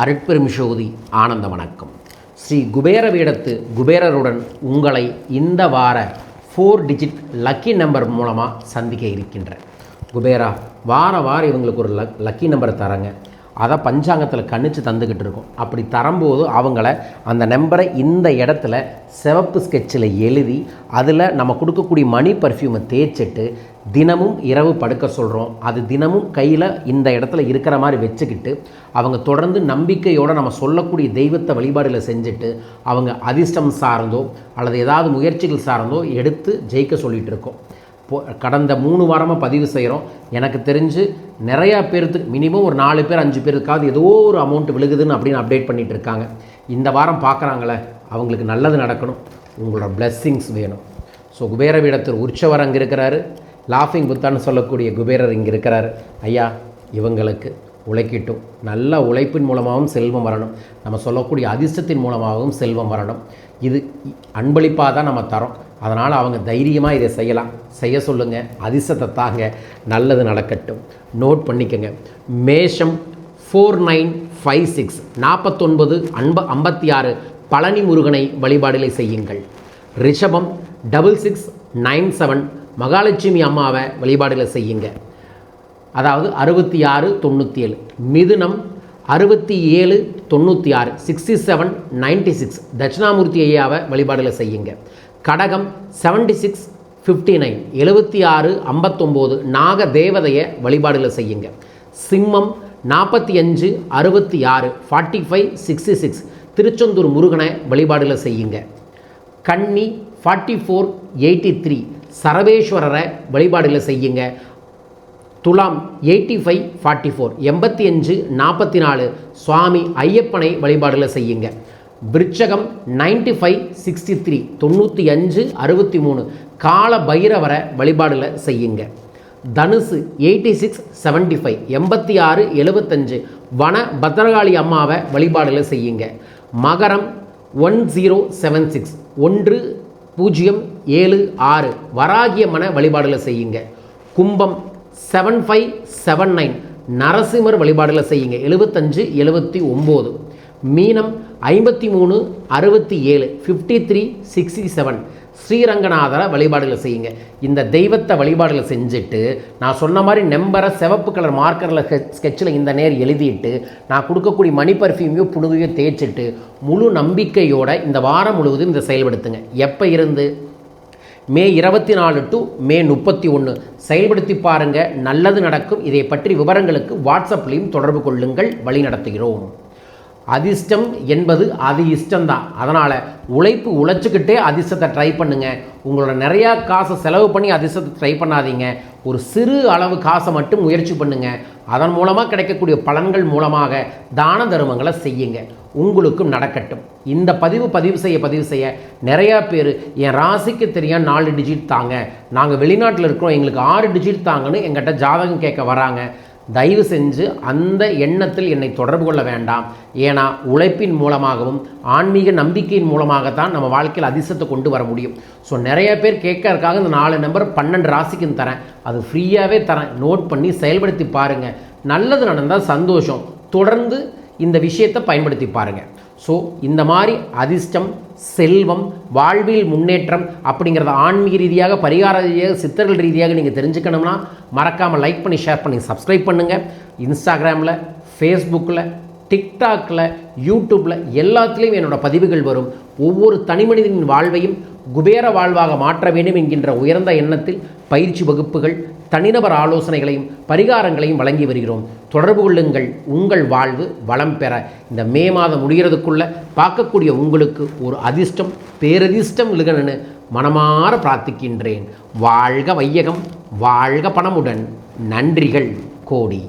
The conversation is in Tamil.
அருட்பெரும் ஜோதி ஆனந்த வணக்கம். ஸ்ரீ குபேர பீடத்து குபேரருடன் உங்களை இந்த வார 4 டிஜிட் லக்கி நம்பர் மூலமாக சந்திக்க இருக்கின்ற குபேரா வாரம் இவங்களுக்கு ஒரு லக்கி நம்பரை தரங்க. அதை பஞ்சாங்கத்தில் கணிச்சு தந்துக்கிட்டு இருக்கோம். அப்படி தரும்போது அவங்கள அந்த நம்பரை இந்த இடத்துல சிவப்பு ஸ்கெட்சில் எழுதி அதில் நம்ம கொடுக்கக்கூடிய மணி பர்ஃப்யூமை தேய்ச்சிட்டு தினமும் இரவு படுக்க சொல்கிறோம். அது தினமும் கையில் இந்த இடத்துல இருக்கிற மாதிரி வச்சுக்கிட்டு அவங்க தொடர்ந்து நம்பிக்கையோடு நம்ம சொல்லக்கூடிய தெய்வத்தை வழிபாடுகளை செஞ்சுட்டு அவங்க அதிர்ஷ்டம் சார்ந்தோ அல்லது ஏதாவது முயற்சிகள் சார்ந்தோ எடுத்து ஜெயிக்க சொல்லிகிட்டு இருக்கோம். கடந்த 3 வாரமாக பதிவு செய்கிறோம். எனக்கு தெரிஞ்சு நிறையா பேருக்கு மினிமம் ஒரு 4 பேர் 5 பேருக்காவது ஏதோ ஒரு அமௌண்ட் விழுகுதுன்னு அப்படின்னு அப்டேட் பண்ணிகிட்டு இருக்காங்க. இந்த வாரம் பார்க்குறாங்களே அவங்களுக்கு நல்லது நடக்கணும், உங்களோட பிளெஸ்ஸிங்ஸ் வேணும். ஸோ குபேர பீடத்தில் உற்சவர் அங்கே இருக்கிறாரு, லாஃபிங் புத்தான்னு சொல்லக்கூடிய குபேரர் இங்கே இருக்கிறாரு. ஐயா இவங்களுக்கு உழைக்கட்டும், நல்ல உழைப்பின் மூலமாகவும் செல்வம் வரணும், நம்ம சொல்லக்கூடிய அதிர்ஷ்டத்தின் மூலமாகவும் செல்வம் வரணும். இது அன்பளிப்பாக தான் நம்ம தரோம். அதனால் அவங்க தைரியமாக இதை செய்ய சொல்லுங்கள். அதிர்ஷ்டத்தை தாங்க, நல்லது நடக்கட்டும். நோட் பண்ணிக்கங்க. மேஷம் 4956 4956 பழனி முருகனை வழிபாடுகளை செய்யுங்கள். ரிஷபம் 6697 மகாலட்சுமி அம்மாவை வழிபாடுகளை செய்யுங்க, அதாவது 6697. மிதுனம் 6796 6796 தட்சிணாமூர்த்தி ஐயாவை வழிபாடுகளை செய்யுங்க. கடகம் 7659 7659 நாக தேவதையை வழிபாடுகளை செய்யுங்க. சிம்மம் 4566 4566 திருச்செந்தூர் முருகனை வழிபாடுகளை செய்யுங்க. கன்னி 4483 சரவேஸ்வரரை வழிபாடுகளை செய்யுங்க. துலாம் 8544 8544 சுவாமி ஐயப்பனை வழிபாடுகளை செய்யுங்க. விருச்சகம் 9563 9563 கால பைரவரை வழிபாடுகளை செய்யுங்க. தனுசு 8675 8675 வன பத்ரகாளி அம்மாவை வழிபாடுகளை செய்யுங்க. மகரம் 1076 1076 வராகியம்மனை வழிபாடுகளை செய்யுங்க. கும்பம் 7579 நரசிம்மர் வழிபாடுகளை செய்யுங்க. 7579. மீனம் 5367 5367 ஸ்ரீரங்கநாதரை வழிபாடுகளை செய்யுங்க. இந்த தெய்வத்தை வழிபாடுகளை செஞ்சுட்டு நான் சொன்ன மாதிரி நம்பரை சிவப்பு கலர் மார்க்கரில் ஸ்கெட்சில் இந்த நேர் எழுதிட்டு நான் கொடுக்கக்கூடிய மணி பர்ஃப்யூமையோ புணுகையோ தேய்ச்சிட்டு முழு நம்பிக்கையோட இந்த வாரம் முழுவதும் இதை செயல்படுத்துங்க. எப்போ இருந்து மே 24 டு மே 31 செயல்படுத்தி பாருங்கள், நல்லது நடக்கும். இதை பற்றி விவரங்களுக்கு வாட்ஸ்அப்லேயும் தொடர்பு கொள்ளுங்கள், வழி நடத்துகிறோம். அதிர்ஷ்டம் என்பது அது இஷ்டம்தான். அதனால் உழைச்சிக்கிட்டே அதிர்ஷ்டத்தை ட்ரை பண்ணுங்கள். உங்களோட நிறையா காசை செலவு பண்ணி அதிர்ஷ்டத்தை ட்ரை பண்ணாதீங்க. ஒரு சிறு அளவு காசை மட்டும் முயற்சி பண்ணுங்கள். அதன் மூலமாக கிடைக்கக்கூடிய பலன்கள் மூலமாக தான தர்மங்களை செய்யுங்க, உங்களுக்கும் நடக்கட்டும். இந்த பதிவு செய்ய நிறையா பேர் என் ராசிக்கு தெரியாம 4 டிஜிட் தாங்க, நாங்கள் வெளிநாட்டில் இருக்கிறோம், எங்களுக்கு 6 டிஜிட் தாங்கன்னு எங்கிட்ட ஜாதகம் கேட்க வராங்க. தயவு செஞ்சு அந்த எண்ணத்தில் என்னை தொடர்பு கொள்ள வேண்டாம். ஏன்னா உழைப்பின் மூலமாகவும் ஆன்மீக நம்பிக்கையின் மூலமாகத்தான் நம்ம வாழ்க்கையில் அதிர்ஷ்டத்தை கொண்டு வர முடியும். ஸோ நிறைய பேர் கேட்கறதுக்காக இந்த 4 நம்பர் 12 ராசிக்குன்னு தரேன், அது ஃப்ரீயாகவே தரேன். நோட் பண்ணி செயல்படுத்தி பாருங்கள். நல்லது நடந்தால் சந்தோஷம், தொடர்ந்து இந்த விஷயத்தை பயன்படுத்தி பாருங்கள். ஸோ இந்த மாதிரி அதிர்ஷ்டம், செல்வம், வாழ்வில் முன்னேற்றம் அப்படிங்கிறத ஆன்மீக ரீதியாக, பரிகார ரீதியாக, சித்தர்கள் ரீதியாக நீங்கள் தெரிஞ்சுக்கணும்னா மறக்காமல் லைக் பண்ணி, ஷேர் பண்ணி, சப்ஸ்கிரைப் பண்ணுங்கள். இன்ஸ்டாகிராமில், ஃபேஸ்புக்கில், டிக்டாக்கில், யூடியூப்பில் எல்லாத்துலேயும் என்னோடய பதிவுகள் வரும். ஒவ்வொரு தனி மனிதனின் வாழ்வையும் குபேர வாழ்வாக மாற்ற வேண்டும் என்கின்ற உயர்ந்த எண்ணத்தில் பயிற்சி வகுப்புகள், தனிநபர் ஆலோசனைகளையும் பரிகாரங்களையும் வழங்கி வருகிறோம். தொடர்பு கொள்ளுங்கள். உங்கள் வாழ்வு வளம் பெற இந்த மே மாதம் முடிகிறதுக்குள்ளே பார்க்கக்கூடிய உங்களுக்கு ஒரு அதிர்ஷ்டம், பேரதிர்ஷ்டம் விழுகணுன்னு மனமாற பிரார்த்திக்கின்றேன். வாழ்க வையகம், வாழ்க பணமுடன். நன்றிகள் கோடி.